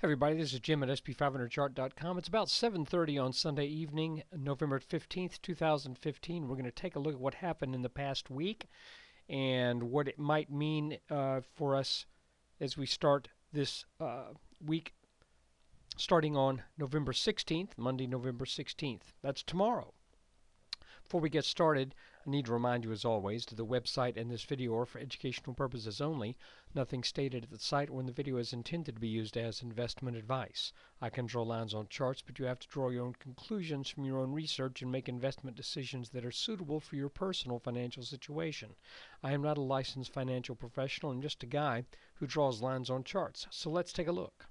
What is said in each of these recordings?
Everybody, this is Jim at SP500chart.com. It's about 7:30 on Sunday evening, November 15th, 2015. We're going to take a look at what happened in the past week and what it might mean for us as we start this week starting on November 16th, Monday, November 16th. That's tomorrow. Before we get started, I need to remind you, as always, that the website and this video are for educational purposes only. Nothing stated at the site or in the video is intended to be used as investment advice. I can draw lines on charts, but you have to draw your own conclusions from your own research and make investment decisions that are suitable for your personal financial situation. I am not a licensed financial professional. I'm just a guy who draws lines on charts. So let's take a look.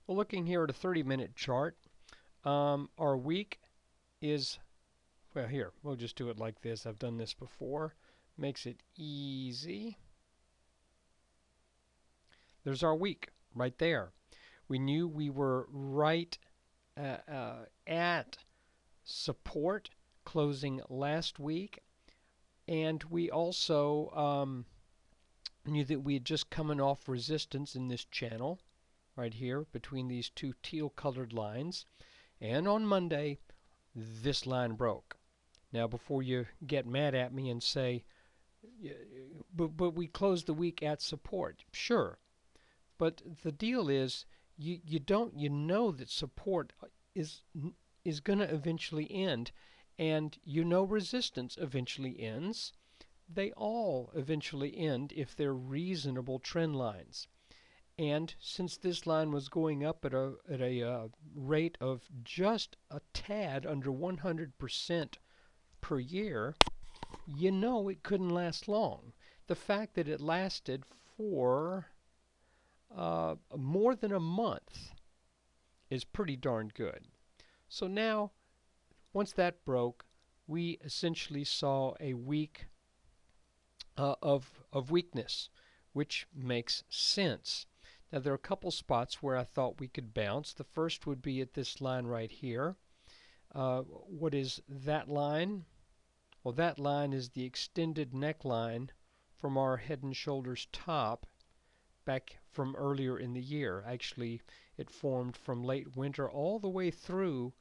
Well, looking here at a 30-minute chart, our week is... Well, here, we'll just do it like this. I've done this before. Makes it easy. There's our week right there. We knew we were right at support closing last week. And we also knew that we had just coming off resistance in this channel right here between these two teal-colored lines. And on Monday, this line broke. Now, before you get mad at me and say, but we closed the week at support. Sure. But the deal is, you know that support is going to eventually end, and you know resistance eventually ends. They all eventually end if they're reasonable trend lines. And since this line was going up at a rate of just a tad under 100% per year, you know it couldn't last long. The fact that it lasted for more than a month is pretty darn good. So now, once that broke, we essentially saw a week of weakness, which makes sense. Now, there are a couple spots where I thought we could bounce. The first would be at this line right here. What is that line? Well, that line is the extended neckline from our Head and Shoulders top back from earlier in the year. Actually, it formed from late winter all the way through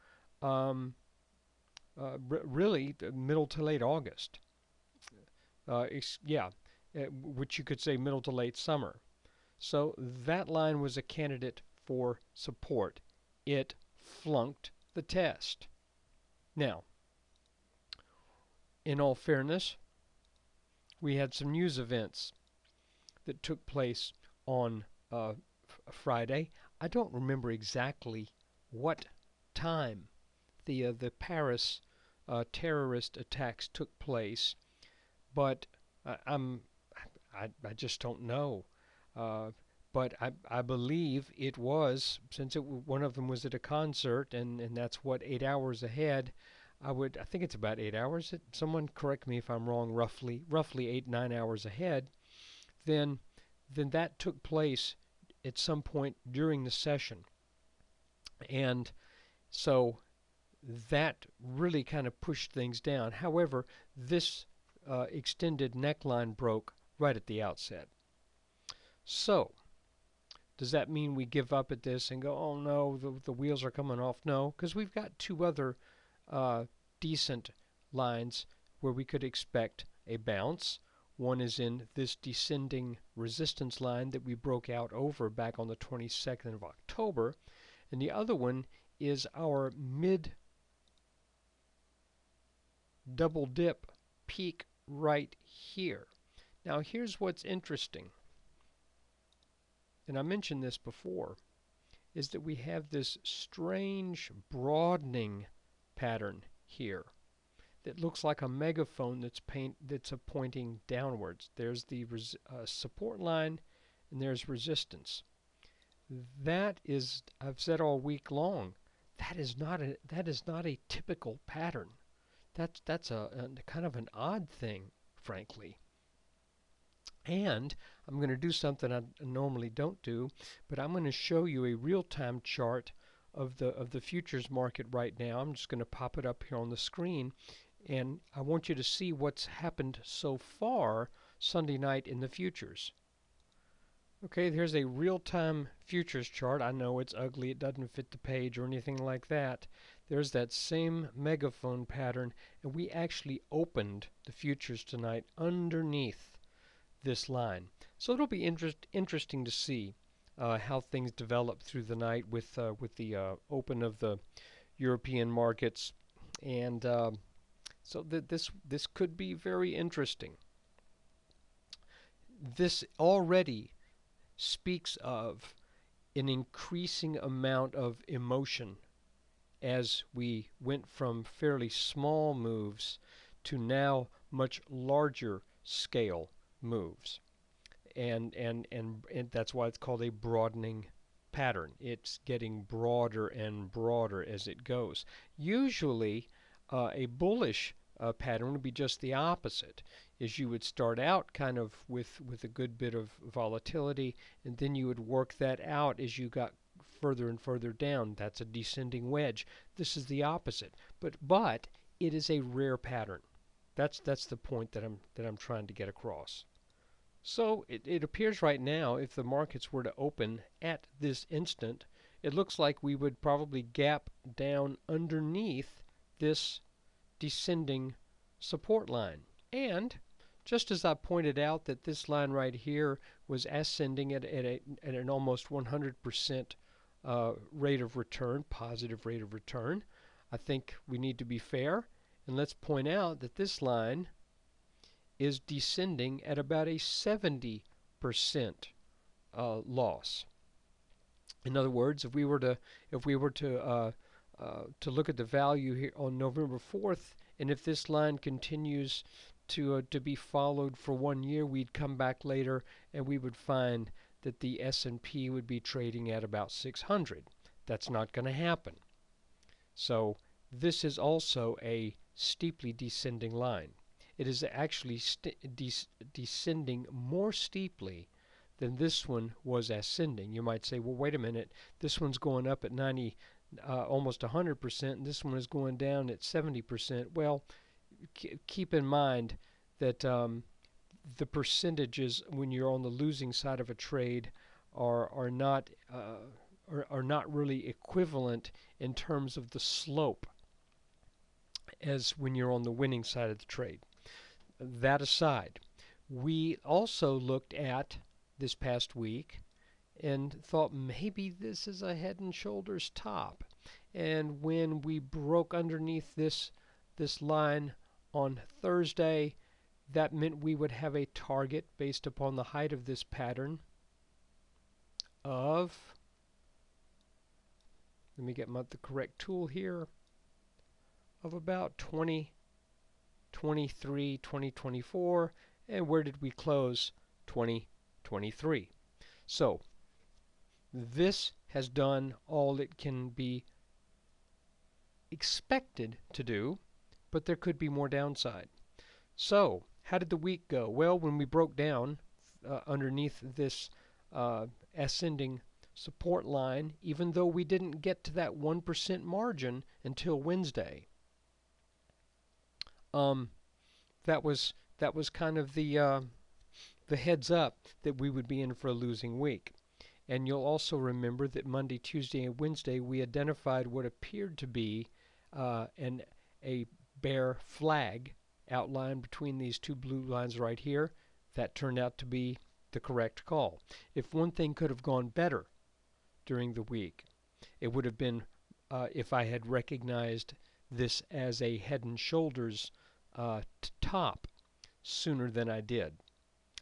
really middle to late August. Which you could say middle to late summer. So that line was a candidate for support. It flunked the test. Now, in all fairness, we had some news events that took place on Friday. I don't remember exactly what time the Paris terrorist attacks took place, but I just don't know. But I believe it was, since one of them was at a concert, and that's what, 8 hours ahead. I think it's about 8 hours. Someone correct me if I'm wrong. Roughly 8-9 hours ahead. Then that took place at some point during the session, and so that really kind of pushed things down. However, this extended neckline broke right at the outset. So, does that mean we give up at this and go, oh no, the wheels are coming off? No, because we've got two other decent lines where we could expect a bounce. One is in this descending resistance line that we broke out over back on the 22nd of October, and the other one is our mid double dip peak right here. Now here's what's interesting, and I mentioned this before, is that we have this strange broadening pattern here that looks like a megaphone that's pointing downwards. There's the support line, and there's resistance. That is, I've said all week long, that is not a typical pattern. That's a kind of an odd thing, frankly. And I'm going to do something I normally don't do, but I'm going to show you a real-time chart of the futures market right now. I'm just going to pop it up here on the screen, and I want you to see what's happened so far Sunday night in the futures. Okay, here's a real-time futures chart. I know it's ugly, it doesn't fit the page or anything like that. There's that same megaphone pattern, and we actually opened the futures tonight underneath this line. So it'll be interesting to see how things develop through the night with the open of the European markets, and so this could be very interesting. This already speaks of an increasing amount of emotion as we went from fairly small moves to now much larger scale moves. And that's why it's called a broadening pattern. It's getting broader and broader as it goes. Usually, a bullish pattern would be just the opposite. Is you would start out kind of with a good bit of volatility, and then you would work that out as you got further and further down. That's a descending wedge. This is the opposite, but it is a rare pattern. That's the point that I'm trying to get across. So it appears right now, if the markets were to open at this instant, it looks like we would probably gap down underneath this descending support line. And just as I pointed out that this line right here was ascending at an almost 100% rate of return, positive rate of return, I think we need to be fair. And let's point out that this line is descending at about a 70% loss. In other words, if we were to look at the value here on November 4th, and if this line continues to be followed for 1 year, we'd come back later and we would find that the S&P would be trading at about 600. That's not going to happen. So this is also a steeply descending line. It is actually descending more steeply than this one was ascending. You might say, well, wait a minute, this one's going up at 90, almost 100%, and this one is going down at 70%. Well, keep in mind that the percentages when you're on the losing side of a trade are not really equivalent in terms of the slope as when you're on the winning side of the trade. That aside, we also looked at this past week and thought maybe this is a head and shoulders top. And when we broke underneath this line on Thursday, that meant we would have a target based upon the height of this pattern of, let me get the correct tool here, of about 2023, 2024, and where did we close? 2023. So this has done all it can be expected to do, but there could be more downside. So how did the week go? Well, when we broke down underneath this ascending support line, even though we didn't get to that 1% margin until Wednesday, that was kind of the heads up that we would be in for a losing week. And you'll also remember that Monday, Tuesday, and Wednesday we identified what appeared to be a bear flag outlined between these two blue lines right here. That turned out to be the correct call. If one thing could have gone better during the week, it would have been if I had recognized this as a head and shoulders top sooner than I did.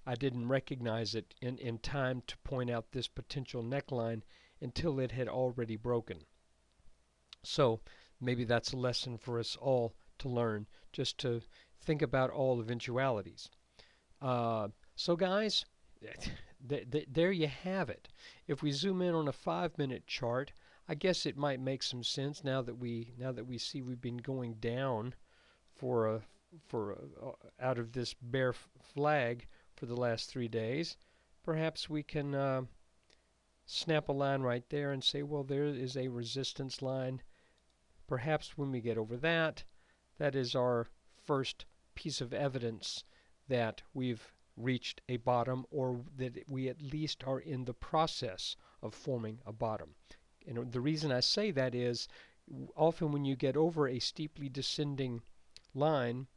I didn't recognize it in time to point out this potential neckline until it had already broken. So maybe that's a lesson for us all to learn, just to think about all eventualities. So guys, there you have it. If we zoom in on a 5-minute chart, I guess it might make some sense now that we see we've been going down for out of this bear flag for the last 3 days. Perhaps we can snap a line right there and say, well, there is a resistance line. Perhaps when we get over that, that is our first piece of evidence that we've reached a bottom, or that we at least are in the process of forming a bottom. And the reason I say that is often when you get over a steeply descending line,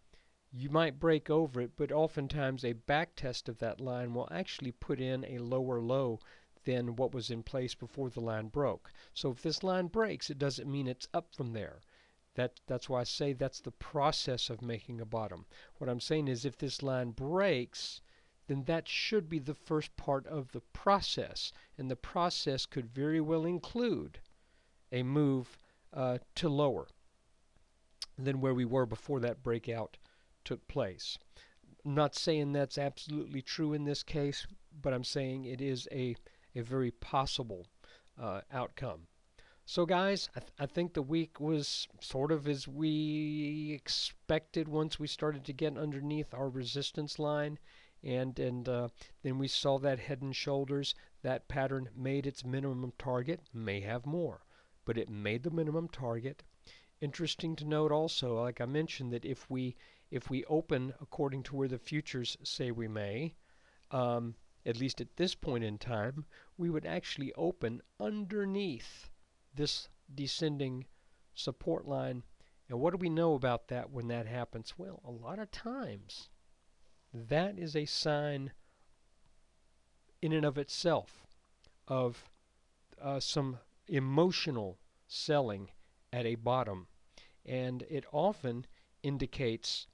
you might break over it, but oftentimes a back test of that line will actually put in a lower low than what was in place before the line broke. So if this line breaks, it doesn't mean it's up from there. That's why I say that's the process of making a bottom. What I'm saying is if this line breaks, then that should be the first part of the process. And the process could very well include a move to lower than where we were before that breakout took place. I'm not saying that's absolutely true in this case, but I'm saying it is a very possible outcome. So guys, I think the week was sort of as we expected once we started to get underneath our resistance line, and then we saw that head and shoulders. That pattern made its minimum target, may have more, but it made the minimum target. Interesting to note also, like I mentioned, that if we open according to where the futures say we may, at least at this point in time, we would actually open underneath this descending support line. And what do we know about that when that happens? Well, a lot of times that is a sign in and of itself of some emotional selling at a bottom, and it often indicates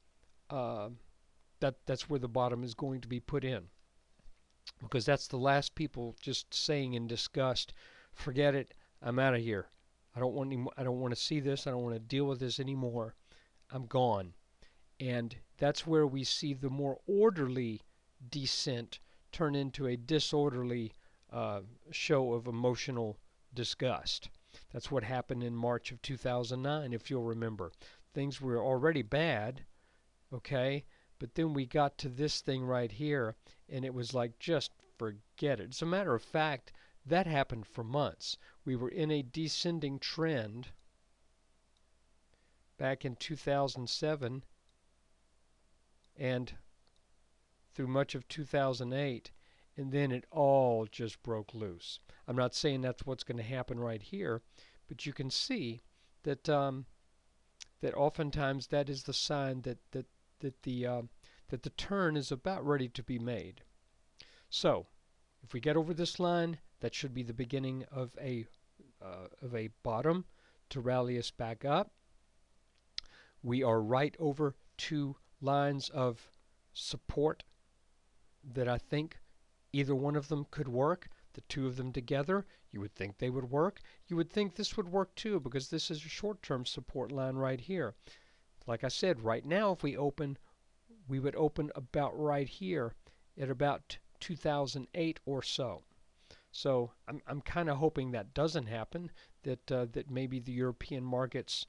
that that's where the bottom is going to be put in, because that's the last people just saying in disgust, forget it, I'm out of here. I don't want to see this. I don't want to deal with this anymore. I'm gone. And that's where we see the more orderly descent turn into a disorderly show of emotional disgust. That's what happened in March of 2009, if you'll remember. Things were already bad, okay? But then we got to this thing right here, and it was like, just forget it. As a matter of fact, that happened for months. We were in a descending trend back in 2007 and through much of 2008, and then it all just broke loose. I'm not saying that's what's going to happen right here, but you can see that that oftentimes that is the sign that the turn is about ready to be made. So, if we get over this line, that should be the beginning of a bottom to rally us back up. We are right over two lines of support that I think either one of them could work. The two of them together, you would think they would work. You would think this would work too, because this is a short-term support line right here. Like I said, right now if we open, we would open about right here at about 2008 or so. So I'm kind of hoping that doesn't happen, that maybe the European markets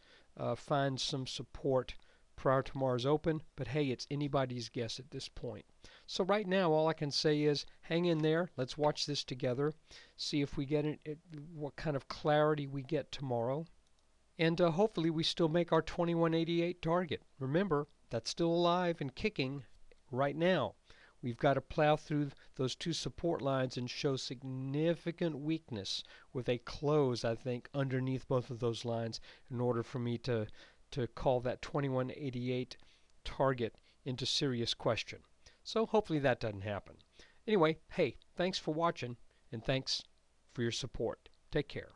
find some support prior to Mars open, but hey, it's anybody's guess at this point. So right now all I can say is hang in there. Let's watch this together, see if we get what kind of clarity we get tomorrow, and hopefully we still make our 2188 target. Remember, that's still alive and kicking right now. We've got to plow through those two support lines and show significant weakness with a close, I think, underneath both of those lines in order for me to call that 2188 target into serious question. So hopefully that doesn't happen. Anyway, hey, thanks for watching, and thanks for your support. Take care.